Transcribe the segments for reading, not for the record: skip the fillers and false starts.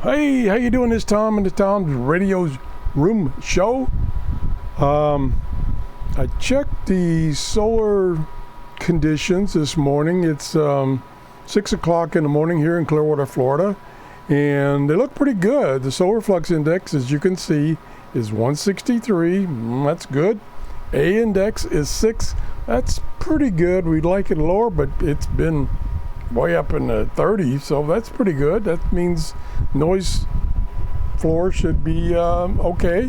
Hey, how you doing this Tom in the Tom's Radio's Room Show? I checked the solar conditions this morning. It's 6 o'clock in the morning here in Clearwater, Florida, and they look pretty good. The solar flux index, as you can see, is 163. That's good. A index is 6. That's pretty good. We'd like it lower, but it's been way up in the 30s, so that's pretty good. That means noise floor should be okay.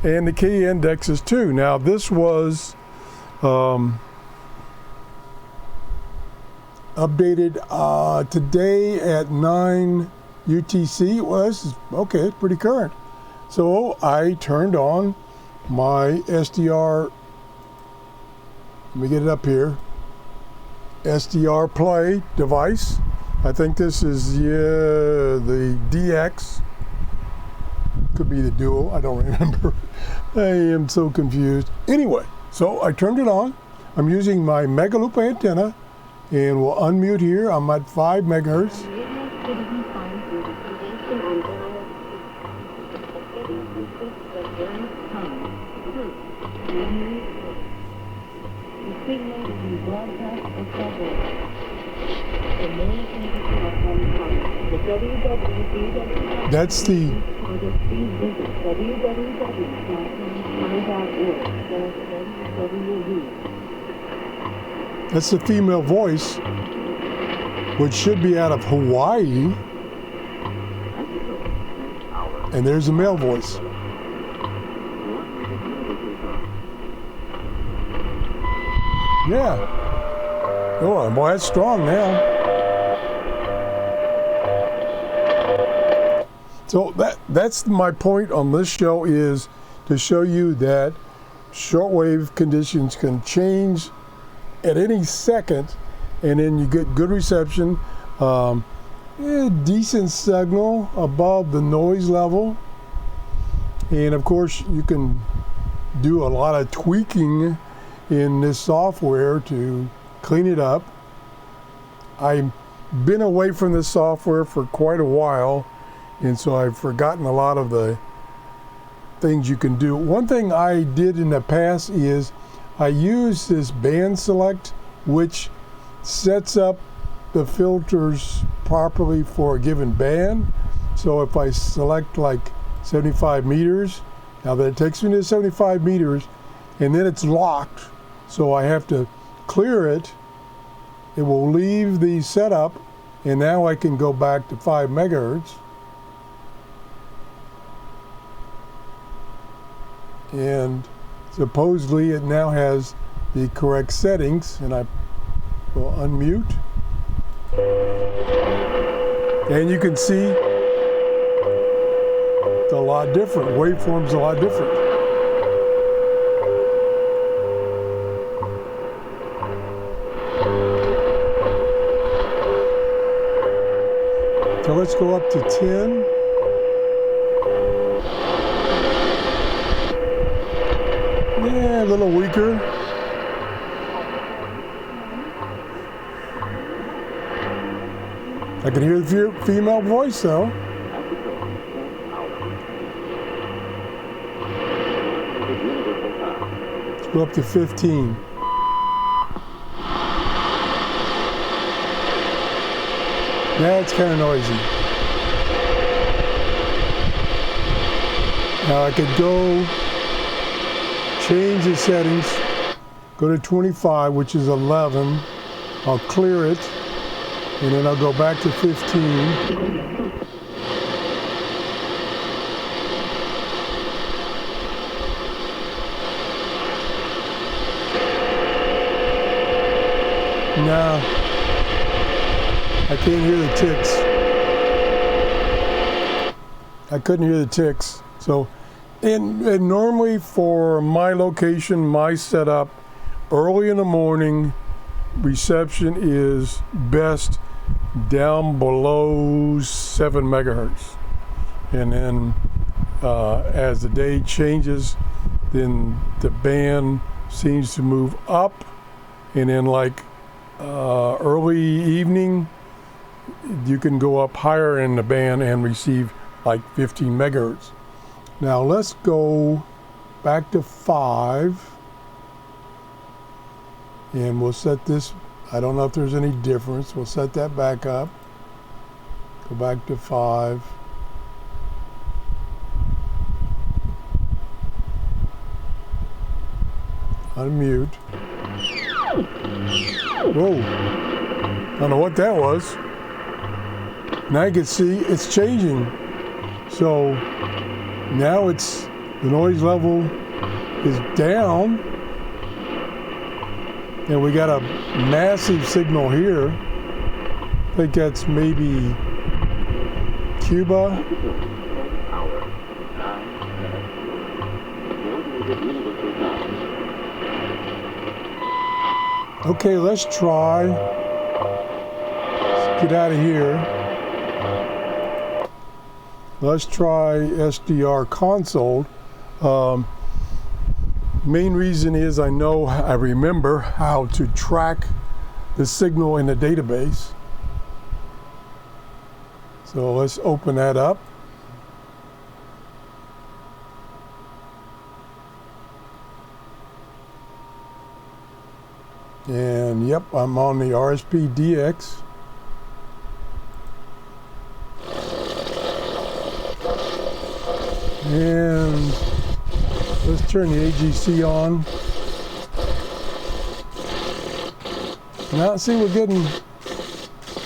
And the K index is 2. Now this was updated today at 9 UTC. It was okay, it's pretty current. So I turned on my SDR, let me get it up here, SDR Play device. I think this is the DX. Could be the Duo, I don't remember. I am so confused. Anyway, so I turned it on. I'm using my Megaloop antenna, and we'll unmute here. I'm at 5 megahertz. That's the female voice, which should be out of Hawaii, and there's the male voice. Yeah. Oh, boy, that's strong now. So that's my point on this show, is to show you that shortwave conditions can change at any second, and then you get good reception, decent signal above the noise level, and of course you can do a lot of tweaking in this software to clean it up. I've been away from this software for quite a while, and so I've forgotten a lot of the things you can do. One thing I did in the past is I used this band select, which sets up the filters properly for a given band. So if I select like 75 meters, now that it takes me to 75 meters, and then it's locked, so I have to clear it. It will leave the setup, and now I can go back to 5 megahertz. And supposedly it now has the correct settings, and I will unmute. And you can see it's a lot different. Waveform's a lot different. So let's go up to 10. Yeah, a little weaker. I can hear the female voice though. Let's go up to 15. Yeah, it's kind of noisy. Now I could go change the settings, go to 25, which is 11. I'll clear it, and then I'll go back to 15. Now, I can't hear the ticks. I couldn't hear the ticks. So, and normally for my location, my setup, early in the morning, reception is best down below 7 megahertz. And then as the day changes, then the band seems to move up, and then like early evening, you can go up higher in the band and receive like 15 megahertz. Now let's go back to 5, and we'll set this. I don't know if there's any difference. We'll set that back up. Go back to 5. Unmute. Whoa. I don't know what that was. Now you can see it's changing. So now it's, the noise level is down. And we got a massive signal here. I think that's maybe Cuba. Okay, let's try. Let's get out of here. Let's try SDR Console. Main reason is I remember how to track the signal in the database. So let's open that up. And yep, I'm on the RSP-DX. And let's turn the AGC on. Now see, we're getting,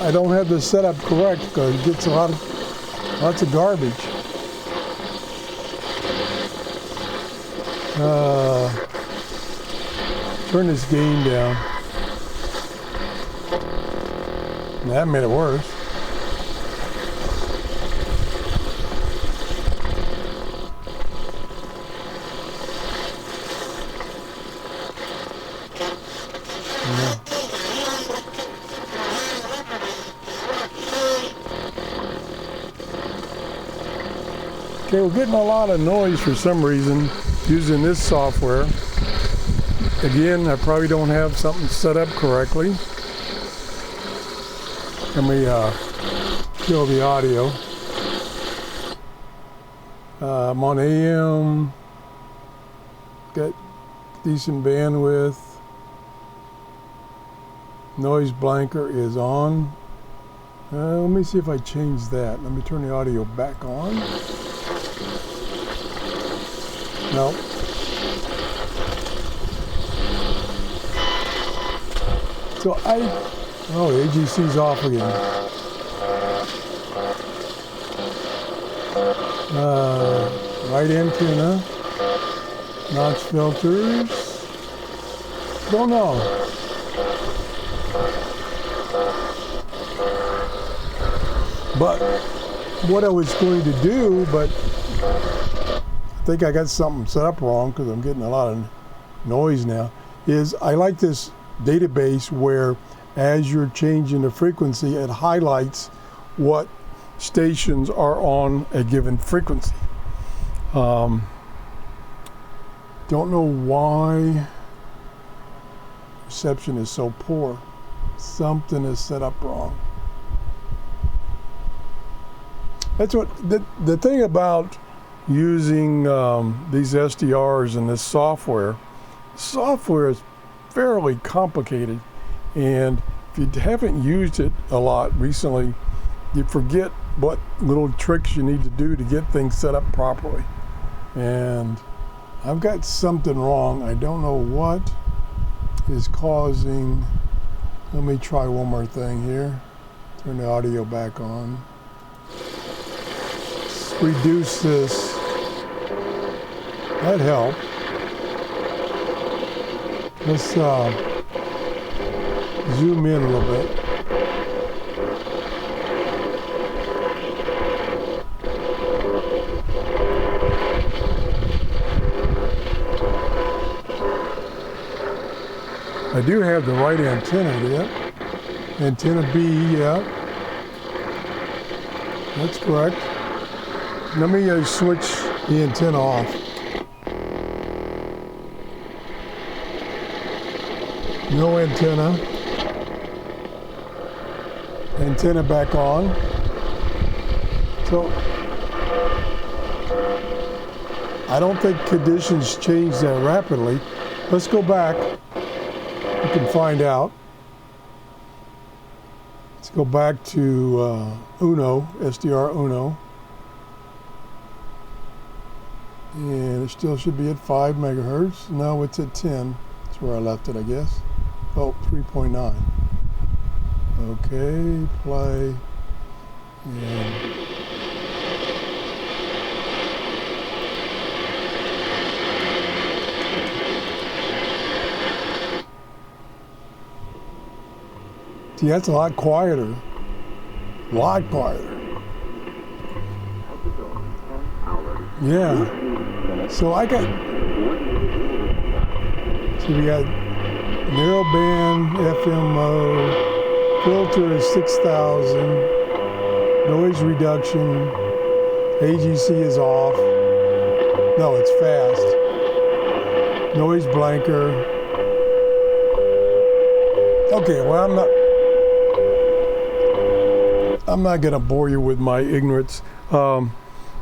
I don't have this set up correct because it gets lots of garbage. Turn this gain down. That made it worse. Yeah. Okay, we're getting a lot of noise for some reason using this software. Again, I probably don't have something set up correctly. Let me kill the audio. I'm on AM, got decent bandwidth. Noise blanker is on. Let me see if I change that. Let me turn the audio back on. No. So oh, the AGC's off again. Right antenna, notch filters. Don't know. But what I was going to do, but I think I got something set up wrong because I'm getting a lot of noise now, is I like this database where as you're changing the frequency, it highlights what stations are on a given frequency. Don't know why reception is so poor. Something is set up wrong. That's what the thing about using these SDRs and this software is fairly complicated, and if you haven't used it a lot recently, you forget what little tricks you need to do to get things set up properly. And I've got something wrong. I don't know what is causing. Let me try one more thing here. Turn the audio back on. Let's reduce this. That helped. Let's zoom in a little bit. I do have the right antenna, yeah. Antenna B, yeah. That's correct. Let me switch the antenna off. No antenna. Antenna back on. So I don't think conditions change that rapidly. Let's go back. We can find out. Let's go back to Uno, SDR Uno. And it still should be at 5 megahertz. No, it's at 10. That's where I left it, I guess. Oh, 3.9. Okay, play. And see, that's a lot quieter. A lot quieter. Yeah. So we got narrow band FM mode, filter is 6,000, noise reduction, AGC is off. No, it's fast. Noise blanker. Okay, well, I'm not gonna bore you with my ignorance. But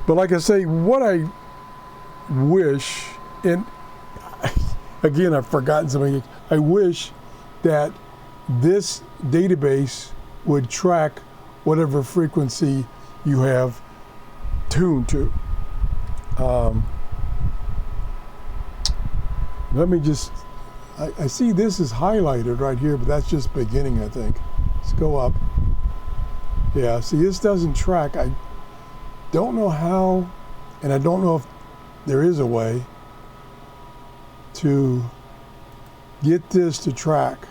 like I say, what I wish, and again, I've forgotten something. I wish that this database would track whatever frequency you have tuned to. Let me just, I see this is highlighted right here, but that's just beginning, I think. Let's go up. Yeah, see, this doesn't track. I don't know how, and I don't know if there is a way to get this to track.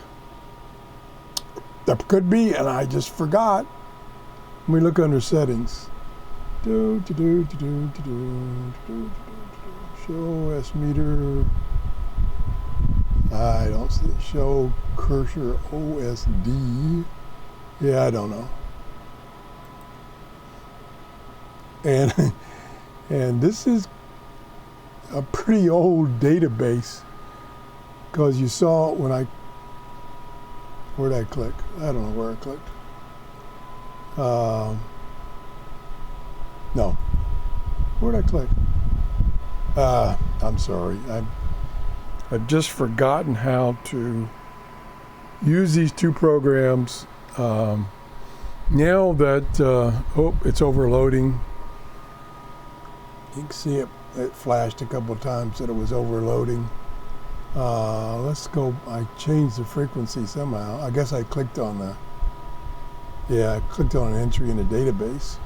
There could be, and I just forgot. Let me look under settings. Show S meter. I don't see it. Show cursor OSD. Yeah, I don't know. And this is a pretty old database, because you saw when where'd I click? I don't know where I clicked. No. Where'd I click? I'm sorry. I've just forgotten how to use these two programs. Now that, it's overloading. You can see it flashed a couple of times that it was overloading. Let's go, I changed the frequency somehow. I guess I clicked on the, yeah, I clicked on an entry in the database.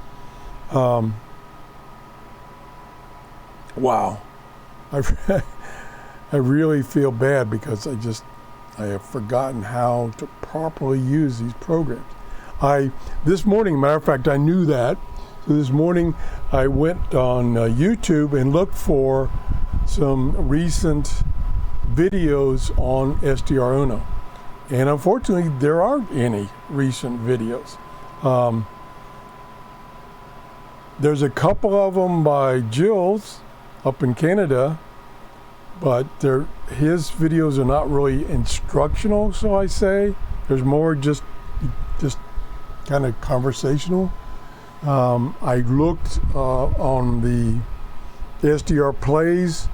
Wow. I really feel bad because I have forgotten how to properly use these programs. This morning, matter of fact, I knew that. So this morning I went on YouTube and looked for some recent videos on SDR Uno. And unfortunately, there aren't any recent videos. There's a couple of them by Jill's up in Canada, but his videos are not really instructional, so I say. There's more just kind of conversational. I looked on the SDR Plays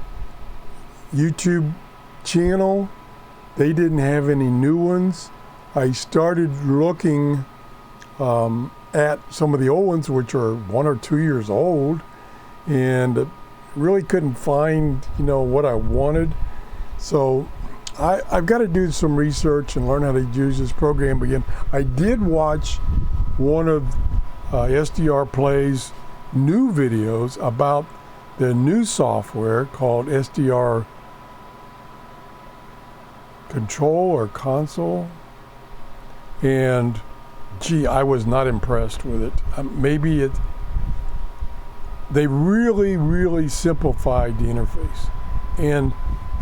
YouTube channel. They didn't have any new ones. I started looking at some of the old ones, which are 1 or 2 years old, and really couldn't find, what I wanted. So I've got to do some research and learn how to use this program again. I did watch one of SDR Play's new videos about the new software called SDR Control or Console, and gee, I was not impressed with it. They really simplified the interface, and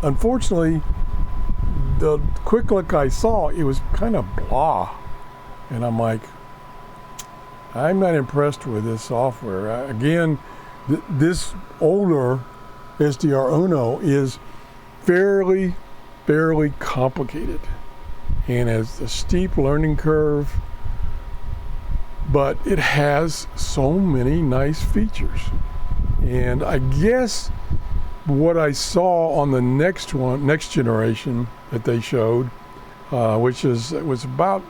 unfortunately, the quick look I saw, it was kind of blah, and I'm like, I'm not impressed with this software. Again, this older SDR Uno is fairly complicated and has a steep learning curve, but it has so many nice features. And I guess what I saw on the next generation that they showed, which was about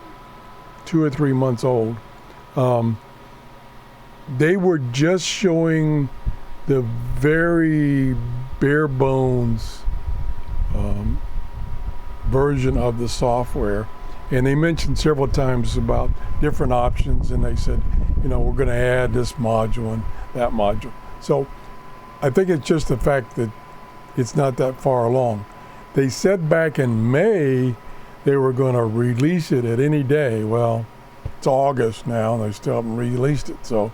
2 or 3 months old, they were just showing the very bare bones version of the software. And they mentioned several times about different options, and they said, we're going to add this module and that module. So I think it's just the fact that it's not that far along. They said back in May they were going to release it at any day. Well, it's August now, and they still haven't released it. So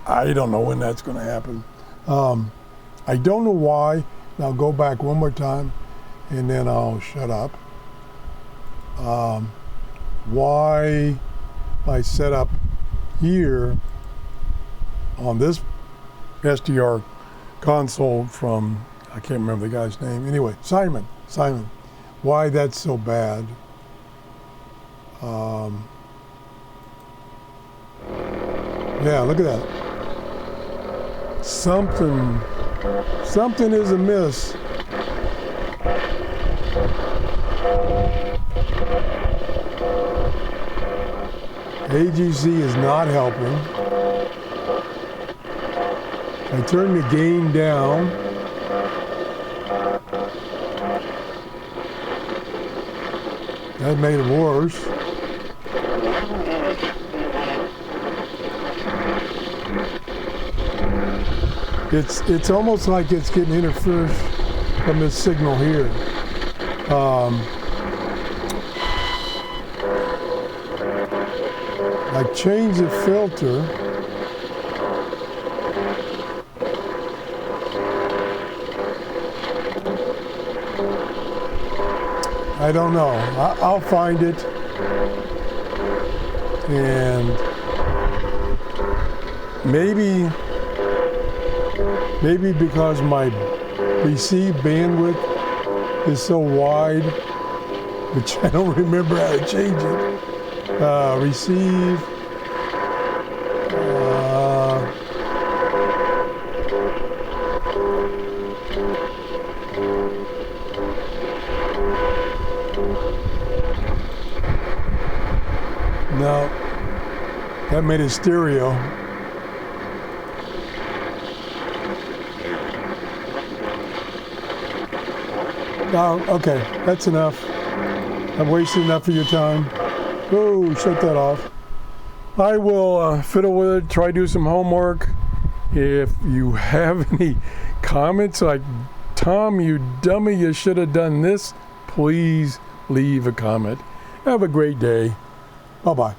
I don't know when that's going to happen. I don't know why, and I'll go back one more time, and then I'll shut up. Why my setup here on this SDR console from, I can't remember the guy's name. Anyway, Simon. Why that's so bad. Yeah, look at that. Something is amiss. AGC is not helping. I turned the gain down. That made it worse. It's almost like it's getting interference from this signal here. I changed the filter. I don't know. I'll find it. And maybe because my receive bandwidth is so wide, which I don't remember how to change it. Receive. No, that made it stereo. Oh, okay, that's enough. I've wasted enough of your time. Oh, shut that off. I will fiddle with it, try to do some homework. If you have any comments like, Tom, you dummy, you should have done this, please leave a comment. Have a great day. Bye-bye.